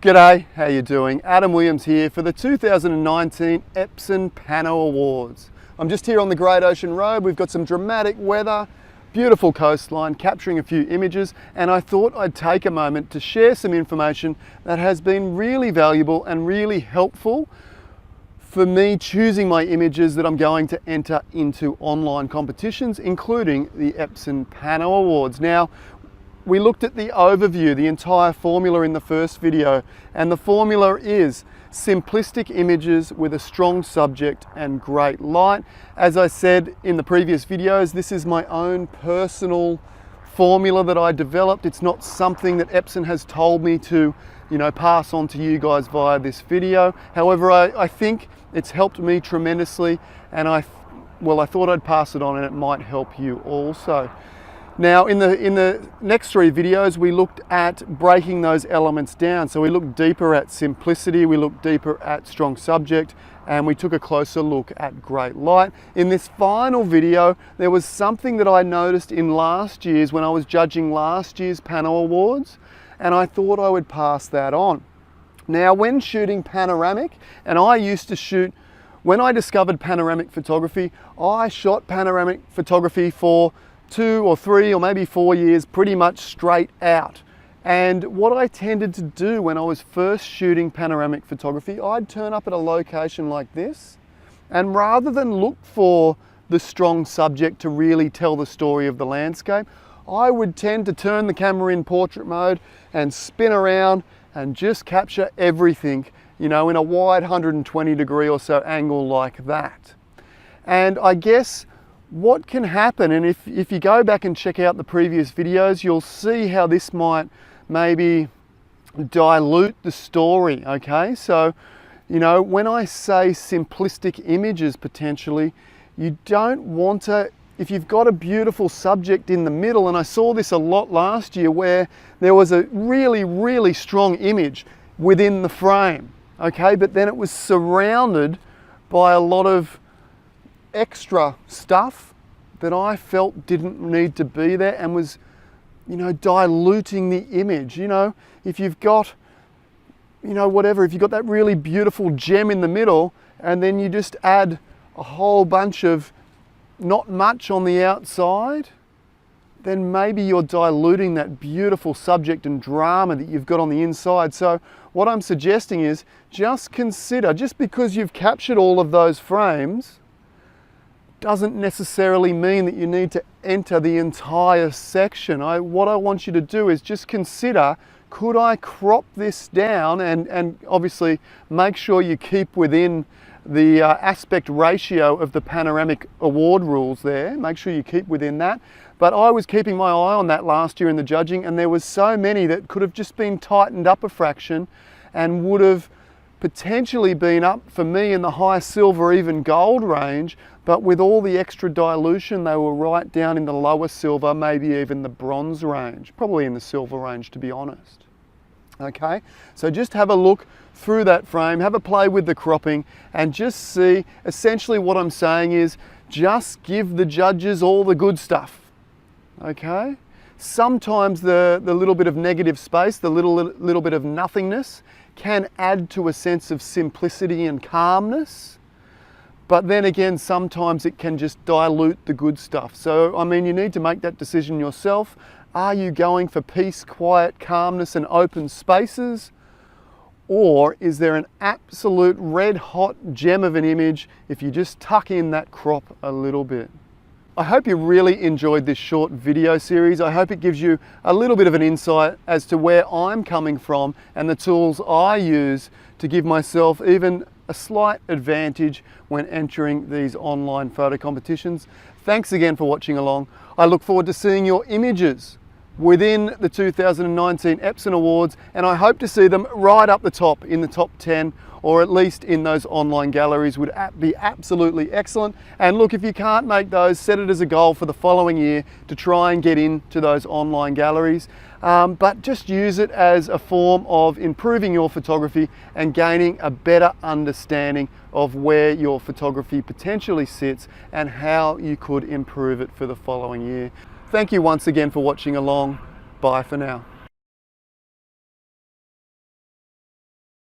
G'day, how you doing? Adam Williams here for the 2019 Epson Pano Awards. I'm just here on the Great Ocean Road. We've got some dramatic weather, beautiful coastline, capturing a few images, and I thought I'd take a moment to share some information that has been really valuable and really helpful for me choosing my images that I'm going to enter into online competitions, including the Epson Pano Awards. Now, we looked at the overview, the entire formula in the first video, and the formula is simplistic images with a strong subject and great light. As I said in the previous videos, this is my own personal formula that I developed. It's not something that Epson has told me to, pass on to you guys via this video. However, I think it's helped me tremendously, and I thought I'd pass it on and it might help you also. Now, in the next three videos, we looked at breaking those elements down. So we looked deeper at simplicity, we looked deeper at strong subject, and we took a closer look at great light. In this final video, there was something that I noticed in last year's, when I was judging last year's Pano Awards, and I thought I would pass that on. Now, when shooting panoramic, and I used to shoot, when I discovered panoramic photography, I shot panoramic photography for 2 or 3 or maybe 4 years pretty much straight out. And what I tended to do when I was first shooting panoramic photography, I'd turn up at a location like this, and rather than look for the strong subject to really tell the story of the landscape, I would tend to turn the camera in portrait mode and spin around and just capture everything, in a wide 120 degree or so angle like that. And I guess what can happen, and if you go back and check out the previous videos, you'll see how this might maybe dilute the story, okay? So, when I say simplistic images potentially, you don't want to, if you've got a beautiful subject in the middle, and I saw this a lot last year where there was a really, really strong image within the frame, okay? But then it was surrounded by a lot of extra stuff that I felt didn't need to be there and was, diluting the image. If you've got, if you've got that really beautiful gem in the middle and then you just add a whole bunch of not much on the outside, then maybe you're diluting that beautiful subject and drama that you've got on the inside. So what I'm suggesting is just consider, just because you've captured all of those frames, doesn't necessarily mean that you need to enter the entire section. What I want you to do is just consider, could I crop this down and obviously make sure you keep within the aspect ratio of the panoramic award rules there. Make sure you keep within that. But I was keeping my eye on that last year in the judging, and there was so many that could have just been tightened up a fraction and would have potentially been up for me in the high silver, even gold range, but with all the extra dilution, they were right down in the lower silver, maybe even the bronze range, probably in the silver range, to be honest. Okay, so just have a look through that frame, have a play with the cropping, and just see, essentially what I'm saying is, just give the judges all the good stuff, okay? Sometimes the little bit of negative space, the little bit of nothingness, can add to a sense of simplicity and calmness, but then again, sometimes it can just dilute the good stuff. So, you need to make that decision yourself. Are you going for peace, quiet, calmness, and open spaces? Or is there an absolute red hot gem of an image if you just tuck in that crop a little bit? I hope you really enjoyed this short video series. I hope it gives you a little bit of an insight as to where I'm coming from and the tools I use to give myself even a slight advantage when entering these online photo competitions. Thanks again for watching along. I look forward to seeing your images within the 2019 Epson Awards, and I hope to see them right up the top in the top 10, or at least in those online galleries would be absolutely excellent. And look, if you can't make those, set it as a goal for the following year to try and get into those online galleries. But just use it as a form of improving your photography and gaining a better understanding of where your photography potentially sits and how you could improve it for the following year. Thank you once again for watching along. Bye for now.